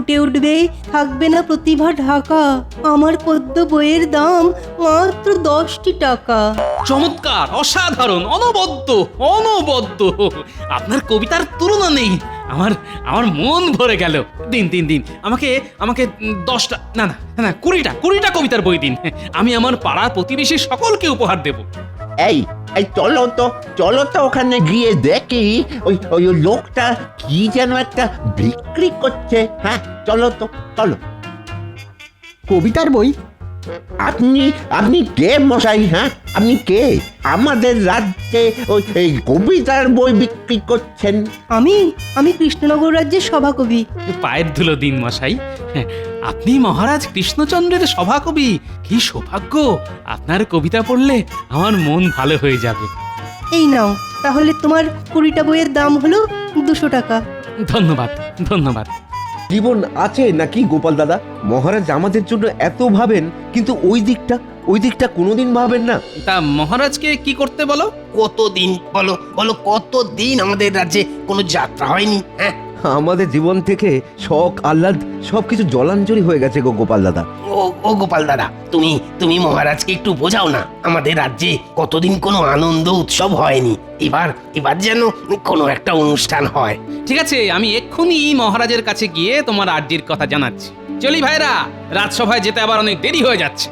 ফুটে উঠবে, থাকবে না প্রতিভা ঢাকা। আমার পদ্য বইয়ের দাম মাত্র 10টি টাকা। চমৎকার, অসাধারণ, অনবদ্য অনবদ্য। আপনার কবিতার তুলনা নেই। আমার আমার মন ভরে গেল। দিন দিন দিন আমাকে আমাকে 10টা না না না 20টা কবিতার বই দিন। আমি আমার পাড়া প্রতিবেশী সকলকে উপহার দেব। এই এই চলো তো ওখানে গিয়ে দেখি ওই ওই লোকটা কি যেন একটা বিক্রি করছে। হ্যাঁ চলো তো চলো। কবিতার বই? আপনি আপনি কে মশাই? হ্যাঁ আপনি কে? আমাদের রাজ্যে ওই এই কবিতার বই বিক্রি করছেন? আমি কৃষ্ণনগর রাজ্যের সভাকবি। পায়ের ধুলো দিন মশাই। আপনি মহারাজ কৃষ্ণচন্দ্রের সভাকবি। কি সৌভাগ্য! আপনার কবিতা পড়লে আমার মন ভালো হয়ে যাবে। এই নাও, তাহলে তোমার 20টা বইয়ের দাম হলো 200 টাকা। ধন্যবাদ ধন্যবাদ। জীবন আছে নাকি গোপাল দাদা? মহারাজ আমাদের জন্য এত ভাবেন, কিন্তু ওই দিকটা কোনোদিন ভাবেন না। তা মহারাজকে কি করতে বলো? কতদিন বলো বলো, কতদিন আমাদের রাজ্যে কোনো যাত্রা হয়নি? হ্যাঁ, আমাদের জীবন থেকে শখ আহ্লাদ সবকিছু জলাঞ্জলি হয়ে গেছে গো গোপাল দাদা। ও গোপাল দাদা, তুমি মহারাজকে একটু বোঝাও না। আমাদের রাজ্যে কতদিন কোনো আনন্দ উৎসব হয়নি। এবার যেন কোনো একটা অনুষ্ঠান হয়। ঠিক আছে, আমি এক্ষুনি মহারাজের কাছে গিয়ে তোমার আর্জির কথা জানাচ্ছি। চলি ভাইরা, রাজসভায় যেতে আবার অনেক দেরি হয়ে যাচ্ছে।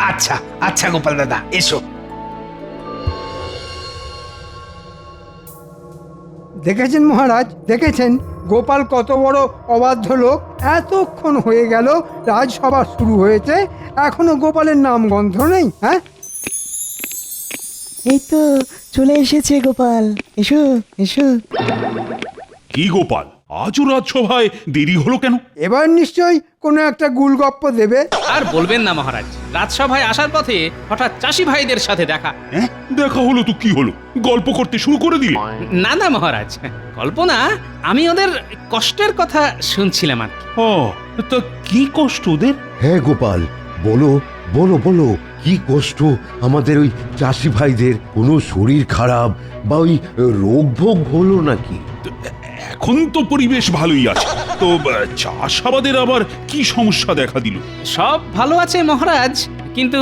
আচ্ছা আচ্ছা গোপাল দাদা, এসো। দেখেছেন মহারাজ, দেখেছেন গোপাল কত বড় অবাধ্য লোক। এতক্ষণ হয়ে গেল রাজসভা শুরু হয়েছে, এখনো গোপালের নাম গন্ধ নেই। হ্যাঁ, এই তো চলে এসেছে গোপাল। এসো এসো। কি গোপাল, আজও রাজসভায় দেরি হলো কেন? এবার নিশ্চয়ই কোনো একটা গুলগপ্প দেবে। আর বলবেন না মহারাজ, রাজসভায় আসার পথে হঠাৎ চাষি ভাইদের সাথে দেখা। হ্যাঁ, দেখা হলো তো কি হলো? গল্প করতে শুরু করে দিলে? না না মহারাজ, কল্পনা, আমি ওদের কষ্টের কথা শুনছিলাম আর কি। ও, তা কি কষ্ট ওদের? হ্যাঁ গোপাল, বলো বলো বলো, কি কষ্ট আমাদের ওই চাষি ভাইদের? কোনো শরীর খারাপ বা ওই রোগ ভোগ হলো নাকি? এখন তো পরিবেশ ভালোই আছে, তো চাষাবাদের আবার কি সমস্যা দেখা দিল? সব ভালো আছে মহারাজ, কিন্তু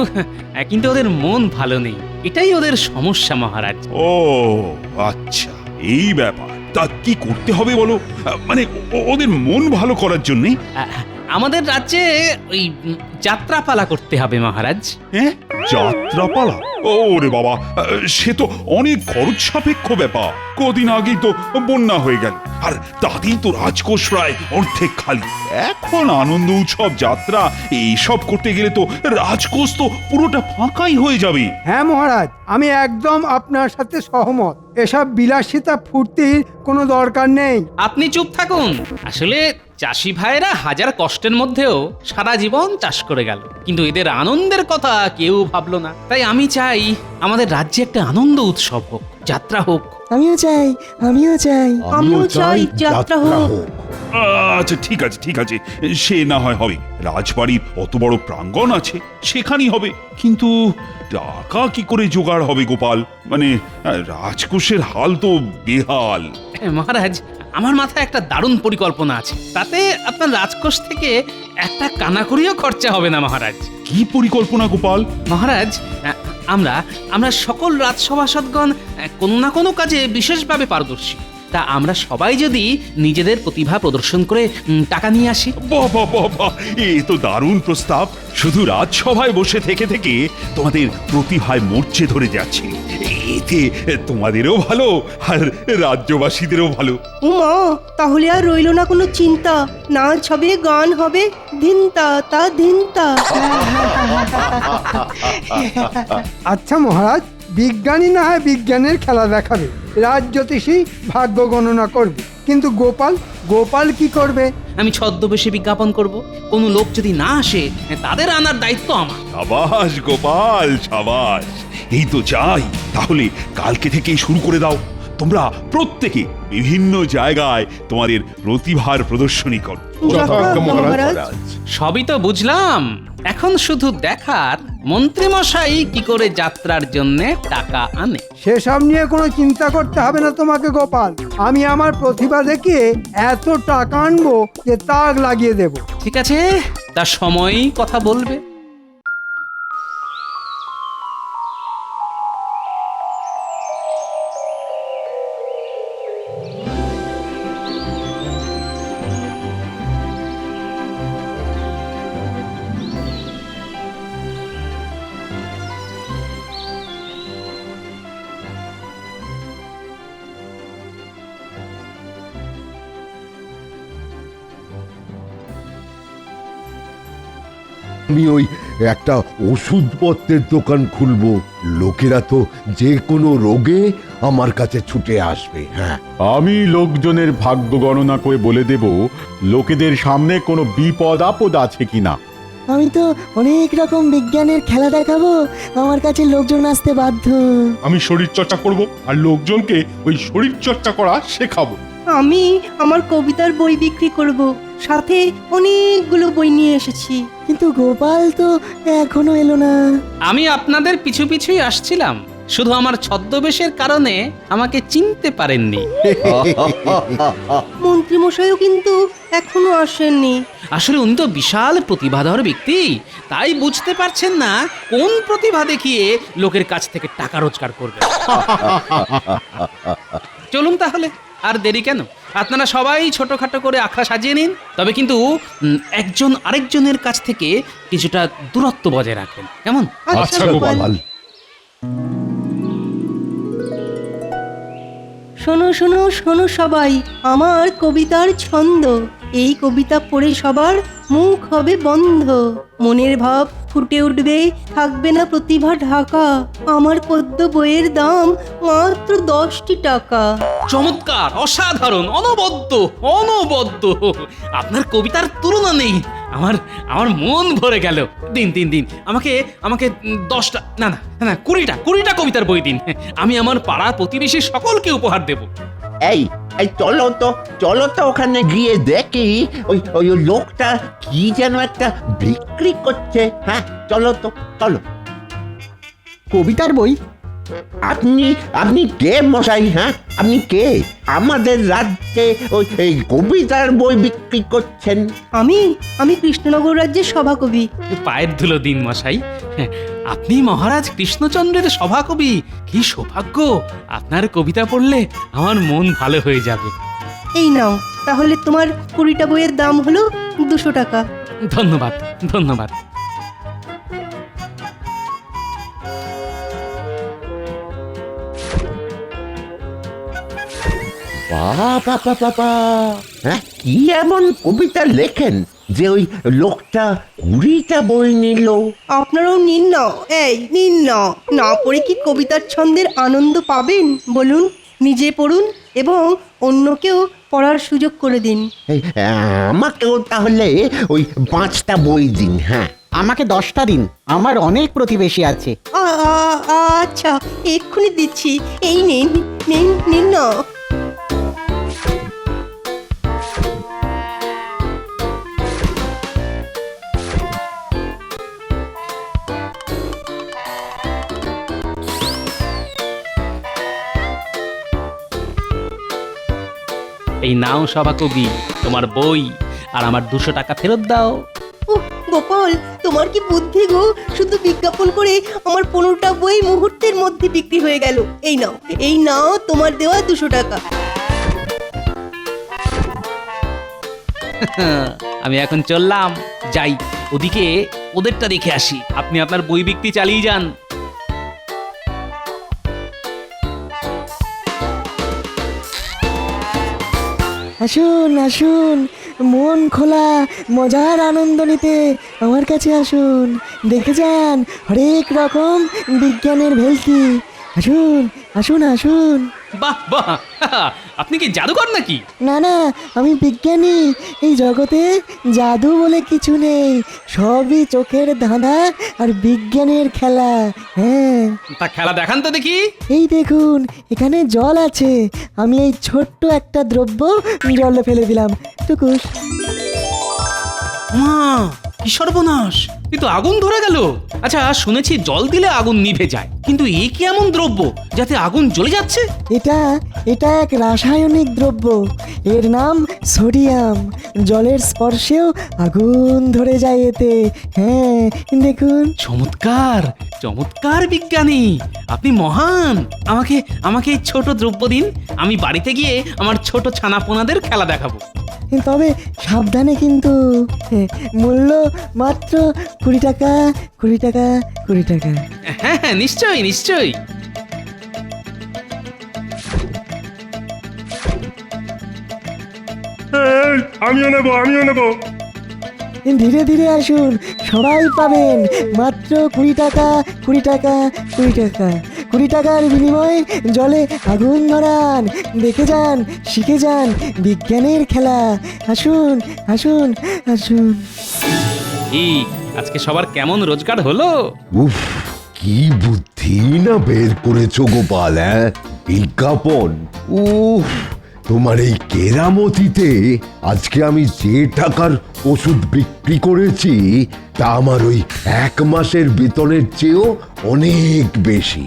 কিন্তু ওদের মন ভালো নেই। এটাই ওদের সমস্যা মহারাজ। ও আচ্ছা, এই ব্যাপার। তা কি করতে হবে বলো? মানে ওদের মন ভালো করার জন্যে? আমাদের রাজ্যে ওই যাত্রাপালা করতে হবে মহারাজ। হ্যাঁ, যাত্রাপালা? ওরে বাবা, সে তো অনেক খরচ সাপেক্ষ ব্যাপার। কদিন আগেই তো বন্যা হয়ে গেল, আর তাতেই তো রাজকোষ প্রায় অর্ধেক খালি। এখন আনন্দ উৎসব, যাত্রা এইসব করতে গেলে তো রাজকোষ তো পুরোটা ফাঁকাই হয়ে যাবে। হ্যাঁ মহারাজ, আমি একদম আপনার সাথে সহমত। এসব বিলাসিতা ফুর্তির কোনো দরকার নেই। আপনি চুপ থাকুন। আসলে চাষি ভাইরা হাজার কষ্টের মধ্যেও সারা জীবন চাষ করে গেল, কিন্তু এদের আনন্দের কথা কেউ ভাবলো না। তাই আমি চাই আমাদের রাজ্যে একটা আনন্দ উৎসব হোক, যাত্রা হোক। আমিও চাই, আমিও চাই। আমিও চাই যাত্রা হোক। আচ্ছা ঠিক আছে ঠিক আছে, সে না হয় হবে। রাজবাড়ির অত বড় প্রাঙ্গণ আছে, সেখানেই হবে। কিন্তু টাকা কি করে জোগাড় হবে গোপাল? মানে রাজকোষের হাল তো বেহাল। মহারাজ, আমার মাথায় একটা দারুণ পরিকল্পনা আছে। তাতে আপনার রাজকোষ থেকে একটা কানাকড়িও খরচা হবে না মহারাজ। কি পরিকল্পনা গোপাল? মহারাজ, আমরা সকল রাজসভাসদগণ কোনো না কোনো কাজে বিশেষভাবে পারদর্শী। তা আমরা সবাই যদি নিজেদের প্রতিভা প্রদর্শন করে টাকা নিয়ে আসি। বাবা বাবা, এ তো দারুণ প্রস্তাব। শুধু রাজসভায় বসে থেকে থেকে তোমাদের প্রতিভায় মরচে ধরে যাচ্ছে। এতে তোমাদেরও ভালো, আর রাজ্যবাসীদেরও ভালো। উমা, তাহলে আর রইল না কোনো চিন্তা। নাচ হবে, গান হবে, ধিনতা তা ধিনতা। আচ্ছা মহারাজ, বিজ্ঞানী না হয় বিজ্ঞানের খেলা দেখাবে, রাজজ্যোতিষী ভাগ্য গণনা করবে, কিন্তু গোপাল কি করবে? আমি ছদ্মবেশে বিজ্ঞাপন করব। কোনো লোক যদি না আসে, তাদের আনার দায়িত্ব আমার। সাবাস গোপাল, সাবাস। এই তো চাই। তাহলে কালকে থেকেই শুরু করে দাও। তোমরা প্রত্যেকে বিভিন্ন জায়গায় তোমাদের প্রতিভার প্রদর্শনী করো। যথাজ্ঞা মহারাজ। সবই তো বুঝলাম, এখন শুধু দেখার মন্ত্রীমশাই কি করে যাত্রার জন্য টাকা আনে। সেসব নিয়ে কোনো চিন্তা করতে হবে না তোমাকে গোপাল। আমি আমার প্রতিভা দেখিয়ে এত টাকা আনবো যে তাক লাগিয়ে দেব। ঠিক আছে, তার সময়ই কথা বলবে। আমি ওই একটা ওষুধপত্রের দোকান খুলবো, লোকেরা তো যে কোনো রোগে আমার কাছে ছুটে আসবে। হ্যাঁ, আমি লোকজনের ভাগ্য গণনা করে বলে দেব লোকেদের সামনে কোনো বিপদ আপদ আছে কিনা। আমি তো অনেক রকম বিজ্ঞানের খেলা দেখাবো, আমার কাছে লোকজন আসতে বাধ্য। আমি শরীর চর্চা করব আর লোকজনকে ওই শরীর চর্চা করা শেখাবো। আমি আমার কবিতার বই বিক্রি করব, সাথে অনেকগুলো বই নিয়ে এসেছি। কিন্তু গোপাল তো এখনো এলো না। আমি আপনাদের পিছু পিছুই আসছিলাম, শুধু আমার ছদ্মবেশের কারণে আমাকে চিনতে পারেননি। মন্ত্রীমশাইও কিন্তু এখনো আসেননি। আসলে উনি তো বিশাল প্রতিভাধর ব্যক্তি, তাই বুঝতে পারছেন না কোন প্রতিভা দেখিয়ে লোকের কাছ থেকে টাকা রোজগার করবে। চলুন তাহলে, আর দেরি কেন? আপনারা সবাই ছোটখাটো করে আখড়া সাজিয়ে নিন, তবে কিন্তু একজন আরেকজনের কাছ থেকে কিছুটা দূরত্ব বজায় রাখবেন, কেমন? আচ্ছা গোপাল। শোনো শোনো শোনো সবাই, আমার কবিতার ছন্দ। এই কবিতা পড়ে সবার মুখ হবে বন্ধ, মনের ভাব ফুটে উঠবে, থাকবে না প্রতিভা ঢাকা। আমার পদ্য বইয়ের দাম মাত্র 10টি টাকা। চমৎকার, অসাধারণ, অনবদ্য অনবদ্য। আপনার কবিতার তুলনা নেই। আমার আমার মন ভরে গেল। দিন দিন দিন, আমাকে আমাকে 10টা না না না 20টা কবিতার বই দিন। আমি আমার পাড়া প্রতিবেশী সকলকে উপহার দেব। এই এই চলো তো ওখানে গিয়ে দেখি ওই ওই লোকটা কি যেন একটা বিক্রি করছে। হ্যাঁ, চলো। কবিতার বই? আপনি আপনি কে মশাই? হ্যাঁ, আপনি কে? আমাদের রাজ্যে ওই এই কবিতার বই বিক্রি করছেন? আমি কৃষ্ণনগর রাজ্যের সভাকবি। পায়ের ধুলো দিন মশাই। আপনি মহারাজ কৃষ্ণচন্দ্রের সভাকবি। কি সৌভাগ্য! আপনার কবিতা পড়লে আমার মন ভালো হয়ে যাবে। এই নাও, তাহলে তোমার 20টা বইয়ের দাম হলো 200 টাকা। ধন্যবাদ ধন্যবাদ। বাবা, হ্যাঁ, কি এমন কবিতা লেখেন যে ওই লোকটা 20টা বই নিল? আপনারাও নিন না, এই নিন না। না পড়ে কি কবিতার ছন্দের আনন্দ পাবেন বলুন? নিজে পড়ুন এবং অন্যকেও পড়ার সুযোগ করে দিন। এই, আমাকেও তাহলে ওই 5টা বই দিন। হ্যাঁ, আমাকে 10টা দিন, আমার অনেক প্রতিবেশী আছে। আচ্ছা, এক্ষুনি দিচ্ছি। এই নিন নিন নিন না। এই নাও সভাকবি, তোমার বই, আর আমার 200 টাকা ফেরত দাও। উহ, গোপাল, তোমার কি বুদ্ধি গো! শুধু বিজ্ঞাপন করে আমার 15টা বই মুহূর্তের মধ্যে বিক্রি হয়ে গেল। এই নাও তোমার দেওয়া 200 টাকা। আমি এখন চললাম, যাই ওদিকে ওদেরটা দেখে আসি। আপনি আপনার বই বিক্রি চালিয়ে যান। আসুন আসুন, মন খোলা মজার আনন্দ নিতে আমার কাছে আসুন। দেখে যান হরেক রকম বিজ্ঞানের ভেলকি। আসুন আসুন আসুন। বাহ বাহ, আপনি কি জাদুকর নাকি? না না, আমি বিজ্ঞানী। এই জগতে জাদু বলে কিছু নেই, সবই চোখের ধাঁধা আর বিজ্ঞানের খেলা। হ্যাঁ, তা খেলা দেখান তো দেখি। এই দেখুন, এখানে জল আছে। আমি এই ছোট্ট একটা দ্রব্য জলে ফেলে দিলাম, টুকুস। মা, কি সর্বনাশ, কিন্তু আগুন ধরে গেল। আচ্ছা, শুনেছি জল দিলে আগুন নিভে যায়, কিন্তু এ কি এমন দ্রব্য যাতে আগুন জ্বলে যাচ্ছে? এটা এটা এক রাসায়নিক দ্রব্য, এর নাম সোডিয়াম। জলের স্পর্শেও আগুন ধরে যায় এতে। হ্যাঁ, দেখুন। চমৎকার চমৎকার বিজ্ঞানী, আপনি মহান। আমাকে আমাকে এই ছোট দ্রব্য দিন, আমি বাড়িতে গিয়ে আমার ছোট ছানাপোনাদের খেলা দেখাবো। তবে সাবধানে কিন্তু। মূল্য মাত্র 20 টাকা, 20 টাকা, 20 টাকা। হ্যাঁ হ্যাঁ, নিশ্চয়ই নিশ্চয়ই। আমিও নেব। ধীরে ধীরে আসুন, সবাই পাবেন মাত্র 20 টাকা, 20 টাকা, 20 টাকা। 20 টাকার বিনিময়ে জলে আগুন ধরান। দেখে যান, শিখে যান বিজ্ঞানের খেলা। আসুন আসুন আসুন। এই আজকে সবার কেমন রোজগার হলো? উফ, কি বুদ্ধি না বের করেছো গোপাল, হ্যাঁ? বিজ্ঞাপন, উফ, তোমার এই কেরামতিতে আজকে আমি যে টাকার ওষুধ বিক্রি করেছি তা আমার ওই 1 মাসের বেতনের চেয়েও অনেক বেশি।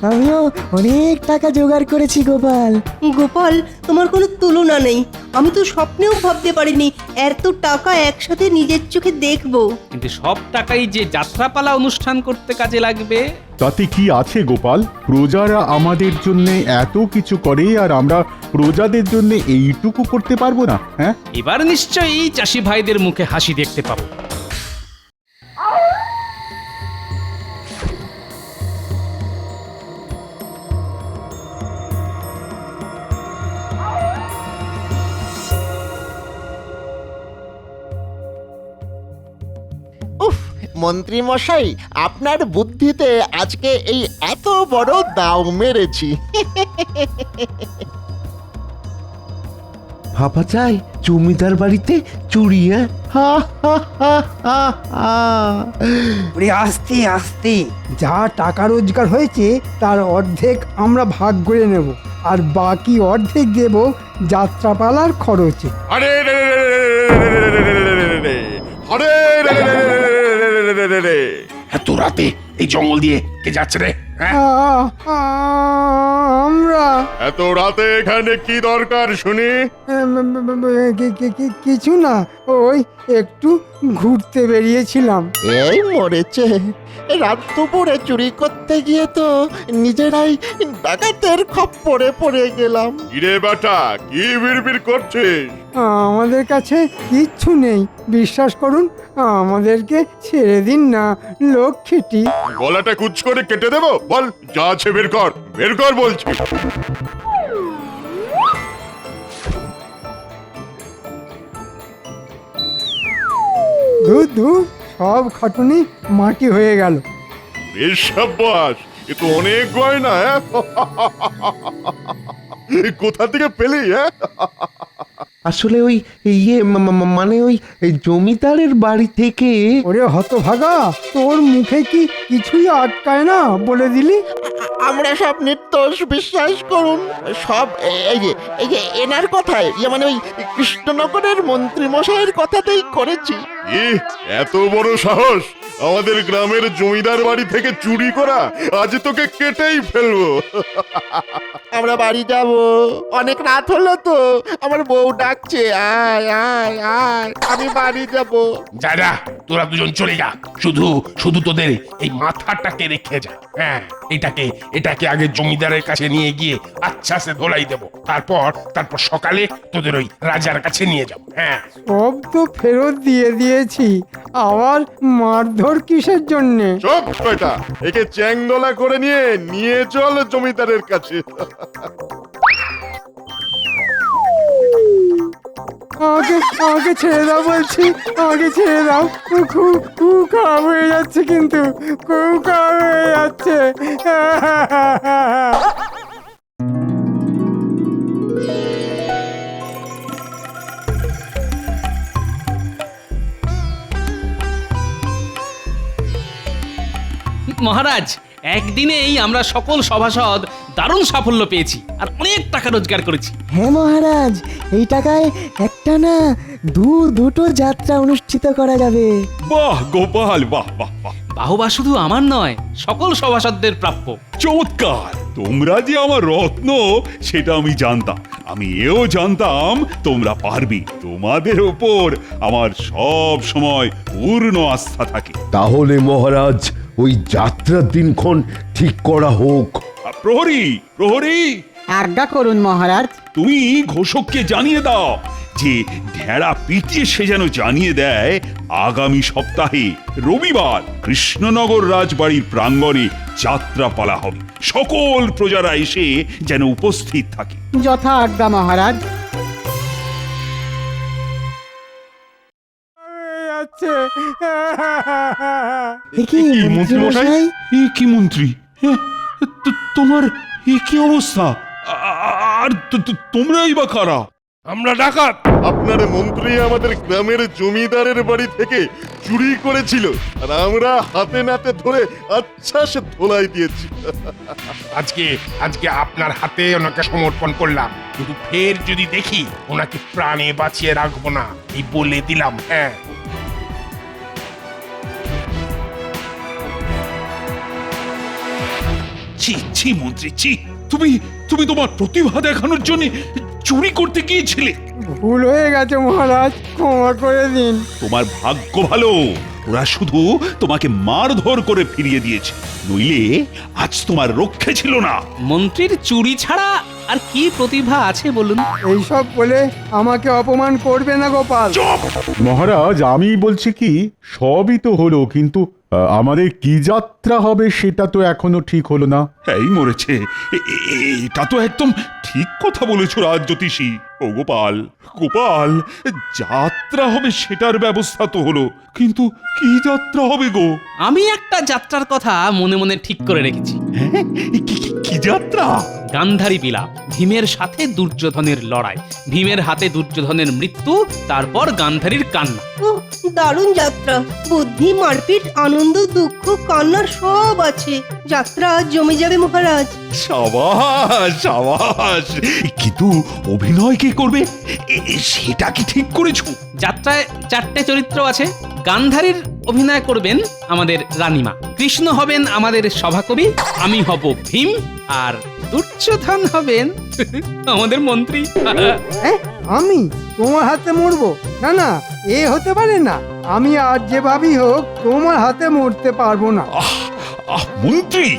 আমিও অনেক টাকা জোগাড় করেছি গোপাল। গোপাল, তোমার কোনো তুলনা নেই। আমি তো স্বপ্নেও ভাবতে পারিনি এত টাকা একসাথে নিজের চোখে দেখবো। কিন্তু সব টাকাই যে যাত্রাপালা অনুষ্ঠান করতে কাজে লাগবে। তাতে কি আছে গোপাল? প্রজারা আমাদের জন্য এত কিছু করে আর আমরা প্রজাদের জন্য এইটুকু করতে পারবো না? হ্যাঁ, এবার নিশ্চয়ই চাষি ভাইদের মুখে হাসি দেখতে পাবো। উফ, মন্ত্রী মশাই, আপনার বুদ্ধিতে আজকে এই এত বড় দাও মেরেছি। ভাবা যায় জমিদার বাড়িতে চুরি, হ্যাঁ? হা, হা, হা, হা, হা। ওরে আস্তে আস্তে, যা টাকা রোজগার হয়েছে তার অর্ধেক আমরা ভাগ করে নেব, আর বাকি অর্ধেক দেব যাত্রাপালার খরচে। আরে এত রাতে এই জঙ্গল দিয়ে কে যাচ্ছে রে? হ্যাঁ, আমরা এত রাতে এখানে কি দরকার শুনি? কিছু না, ওই একটু ঘুরতে বেরিয়েছিলাম। এই মরেছে, রাত দুপুরে চুরি করতে গিয়ে তো নিজেরাই ডাকাতের খপ্পরে পড়ে গেলাম। ইরে বেটা, কি বিড়বিড় করছিস? আমাদের কাছে কিচ্ছু নেই, বিশ্বাস করুন, আমাদেরকে ছেড়ে দিন না লক্ষ্মীটি। গলাটা কুচ করে কেটে দেবো? বল, যা আছে বের কর, বের কর বলছি। ধুর ধুর, সব খাটুনি মাটি হয়ে গেল। বেশ সাব্বাস, এ তো অনেক গয়না। হ্যাঁ, কোথা থেকে পেলি? হ্যাঁ, আসলে ওই মানে ওই জমিদারের বাড়ি থেকে। ওরে হতভাগা, তোর মুখে কি কিছুই আটকায় না বলে দিলি? আমরা সব নির্দোষ, বিশ্বাস করুন। সব এই যে এনার কথায়, মানে ওই কৃষ্ণনগরের মন্ত্রী মশাইয়ের কথাতেই করেছি। এত বড় সাহস আমাদের গ্রামের জমিদার বাড়ি থেকে চুরি করা! আজ তোকে কেটেই ফেলবো। আমরা বাড়ি যাব, অনেক রাত হলো তো, আমার বউ ডাকছে, আয় আয় আয়, আমি বাড়ি যাব। যা যা, তোরা দুজন চলে যা। শুধু শুধু তোদের এই মাথাটাকে রেখে যা। হ্যাঁ, এটাকে আগে জমিদারের কাছে নিয়ে গিয়ে আচ্ছা সে ধোলাই দেবো। তারপর সকালে তোদের ওই রাজার কাছে নিয়ে যাবো। হ্যাঁ, সব তো ফেরত দিয়ে দিয়েছি, আবার মারধর কিসের জন্যে? চুপ বেটা, একে চ্যাংদোলা করে নিয়ে চল জমিদারের কাছে। আমাকে ছেড়ে দাও বলছি, আমাকে ছেড়ে দাও। খুব খুব খারাপ হয়ে যাচ্ছে, কিন্তু খুব খারাপ হয়ে যাচ্ছে। মহারাজ, একদিনেই আমরা সকল সভাসদ দারুণ সাফল্য পেয়েছি আর অনেক টাকা রোজগার করেছি। হ্যাঁ মহারাজ, এই টাকায় একটা না দুটো যাত্রা অনুষ্ঠিত করা যাবে। বাহ গোপাল, বাহ বাহ বাহ, বাহবা শুধু আমার নয়, সকল সভাসদদের প্রাপ্য। চমৎকার! তোমরা যে আমার রত্ন সেটা আমি জানতাম। আমি এও জানতাম তোমরা পারবে। তোমাদের ওপর আমার সব সময় পূর্ণ আস্থা থাকে। তাহলে মহারাজ ওই যাত্রার দিনক্ষণ ঠিক করা হোক। প্রহরী, প্রহরী, আজ্ঞা করুন মহারাজ। তুমি ঘোষককে জানিয়ে দাও যে ঢেড়া পিটিয়ে সে যেন জানিয়ে দেয় আগামী সপ্তাহে রবিবার কৃষ্ণনগর রাজবাড়ির প্রাঙ্গণে যাত্রা পালা হবে। সকল প্রজারা এসে যেন উপস্থিত থাকে। যথা আজ্ঞা মহারাজ। এ কি মন্ত্রী মশাই? এ কি মন্ত্রী? তোমার এ কি অবস্থা? আর তোমরাই বা কারা? আমরা ডাকাত। আপনার মন্ত্রী আমাদের গ্রামের জমিদারের বাড়ি থেকে চুরি করেছিল, আর আমরা হাতে নাতে ধরে আচ্ছা সে ধোলাই দিয়েছি। আজকে আজকে আপনার হাতে ওনাকে সমর্পণ করলাম, কিন্তু ফের যদি দেখি ওনাকে প্রাণে বাঁচিয়ে রাখবো না, এই বলে দিলাম। হ্যাঁ, ছি ছি মন্ত্রী, ছি! তুমি তুমি তোমার প্রতিভা দেখানোর জন্য চুরি করতে গিয়েছিলে। ভুল হয়ে গেছে মহারাজ, ক্ষমা করে দিন। তোমার ভাগ্য ভালো, ওরা শুধু তোমাকে মারধর করে ফিরিয়ে দিয়েছে, নইলে আজ তোমার রক্ষে ছিল না। মন্ত্রীর চুরি ছাড়া আর কি প্রতিভা আছে বলুন? এইসব বলে আমাকে অপমান করবে না গোপাল। মহারাজ আমি বলছি কি, সবই তো হলো, কিন্তু আমাদের কি যাত্রা হবে সেটা তো এখনো ঠিক হলো না। এই মরেছে, এটা তো একদম ঠিক কথা বলেছো রাজ জ্যোতিষী। ও গোপাল, গোপাল, যাত্রা হবে সেটার ব্যবস্থা তো হলো, কিন্তু কি যাত্রা হবে গো? আমি একটা যাত্রার কথা মনে মনে ঠিক করে রেখেছি। হ্যাঁ, কি যাত্রা? গান্ধারী বিলাপ, ভীমের সাথে দুর্যোধনের লড়াই, ভীমের হাতে দুর্যোধনের মৃত্যু, তারপর গান্ধারীর কান্না। ওহ, দারুণ যাত্রা। বুদ্ধি, মারপিট, আনন্দ, দুঃখ, কান্নার সব আছে। যাত্রা জমে যাবে মহারাজ। সাবাস সাবাস, কিন্তু অভিনয় কে করবে সেটা কি ঠিক করেছো? যাত্রায় 4টে চরিত্র আছে। গান্ধারীর অভিনয় করবেন আমাদের রানীমা, কৃষ্ণ হবেন আমাদের সভাকবি, আমি হব ভীম, আর দুর্যোধন হবেন আমাদের মন্ত্রী। আমি তোমার হাতে মরবো? না না, এ হতে পারে না। আমি আর যেভাবেই হোক তোমার হাতে মরতে পারবো না। মন্ত্রী,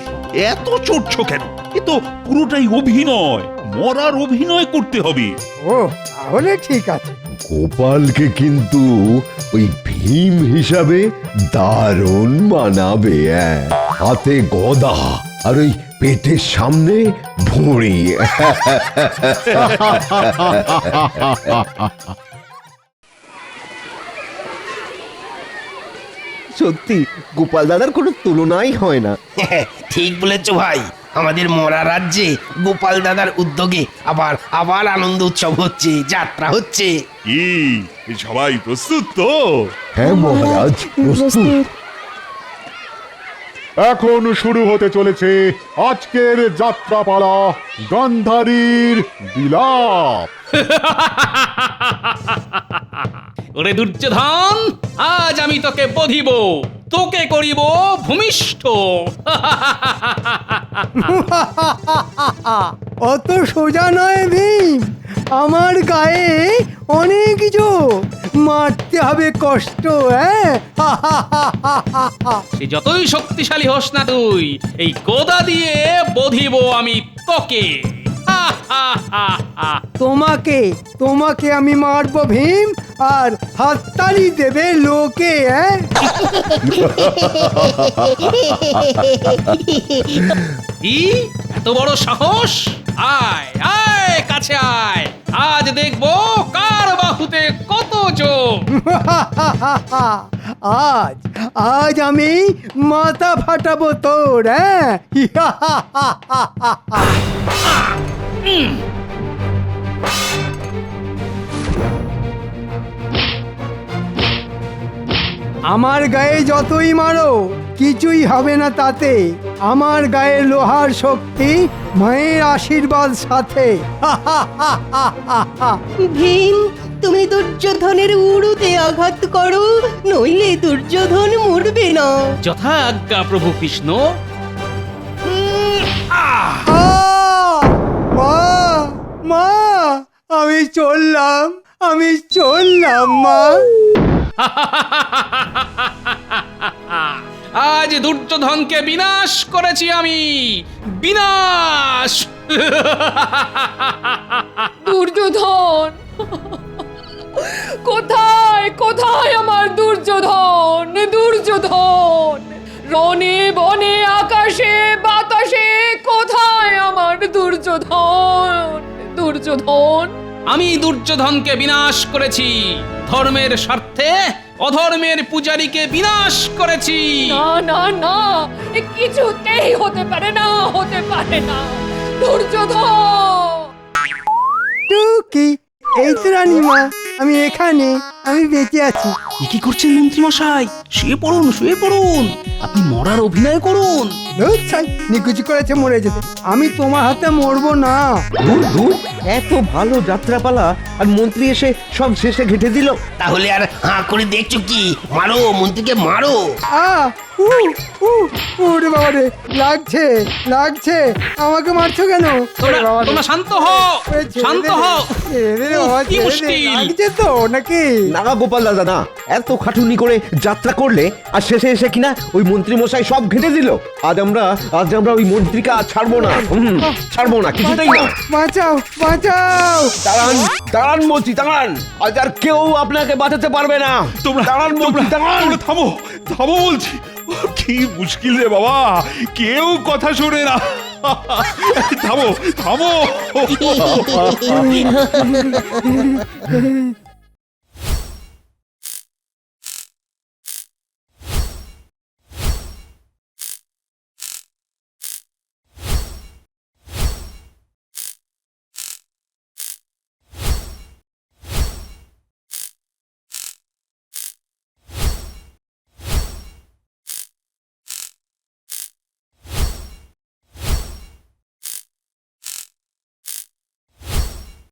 এত চড়ছো কেন? এ তো পুরোটাই অভিনয়, মরার অভিনয় করতে হবে। ও, তাহলে ঠিক আছে। গোপালকে কিন্তু ওই ভীম হিসাবে দারুণ মানাবে। হাতে গদা আর ওই পেটের সামনে ভুঁড়ি। সত্যি গোপাল দাদার কোনো তুলনাই হয় না। ঠিক বলেছো ভাই, আমাদের মরা রাজ্যে গোপাল দাদার উদ্যোগে আবার আবার আনন্দ উৎসব হচ্ছে, যাত্রা হচ্ছে। কি সবাই প্রস্তুত তো? হ্যাঁ মহারাজ, প্রস্তুত। এখন শুরু হতে চলেছে আজকের যাত্রাপালা, গান্ধারীর বিলাপ। ওরে দুর্যোধন, আজ আমি তোকে বধিব, তোকে করিব ভূমিষ্ঠ। অত সোজা নয় ভীম, আমার গায়ে অনেক জোর, মারতে হবে কষ্ট। সে যতই শক্তিশালী হোস না তুই, এই গোদা দিয়ে বধিব আমি তোকে। তোমাকে তোমাকে আমি মারবো ভীম, আর হাততালি দেবে লোকে। কি এত বড় সাহস? আয় আয়, কাছে আয়, আজ দেখবো কার বাহুতে কত জোর। আজ আজ আমি মাথা ফাটাবো তোর। আমার গায়ে যতই মারো কিছুই হবে না তাতে। আমার গায়ে লোহার শক্তি, মায়ের আশীর্বাদ সাথে। ভীম, তুমি দুর্যোধনের উড়ুতে আঘাত করো, নইলে দুর্যোধন মরবে না। যথা আজ্ঞা প্রভু কৃষ্ণ। মা মা আমি চললাম মা। আজ দুর্যোধনকে বিনাশ করেছি আমি, বিনাশ। দুর্যোধন কোথায় কোথায় আমার দুর্যোধন? দুর্যোধন রণে বনে আকাশে বাতাসে কোথায় আমার দুর্যোধন? দুর্যোধন আমি দুর্যোধনকে বিনাশ করেছি, ধর্মের স্বার্থে অধর্মের পূজারীকে বিনাশ করেছি। না না না, এ কিছুতেই হতে পারে না, হতে পারে না। দুর্যোধন টুকি এই তো রানীমা, আমি এখানে, আমি বেঁচে আছি। কি করছেন মন্ত্রী মশাই? শুয়ে পড়ুন, শুয়ে পড়ুন, আপনি মরার অভিনয় করুন। নিকুচি করেছে মরে যেতে, আমি তোমার হাতে মরবো না। দূর দূর, এত ভালো যাত্রাপালা আর মন্ত্রী এসে সব শেষে ঘেটে দিল। তাহলে আর হাঁ করে দেখছো কি? মারো মন্ত্রীকে, মারো। ওরে বাবা রে, লাগছে লাগছে, আমাকে মারছো কেন? তোমরা শান্ত হও, শান্ত হও। কি মুশকিল? লাগছে তো নাকি? না গোপাল দাদা না, এত খাটুনি করে যাত্রা করলে আর শেষে এসে কিনা ওই মন্ত্রী মশাই সব ঘেটে দিল। আজ আমরা ওই মন্ত্রীকে আর ছাড়বো না, ছাড়বো না, কিছুতেই না। বাঁচাও বাঁচাও, দাঁড়ান বলছি, দাঁড়ান। আজ আর কেউ আপনাকে বাঁচাতে পারবে না। দাঁড়ান বলছি, দাঁড়ান। থামো থামো বলছি। কি মুশকিল রে বাবা, কেউ কথা শোনে না। থামো থামো।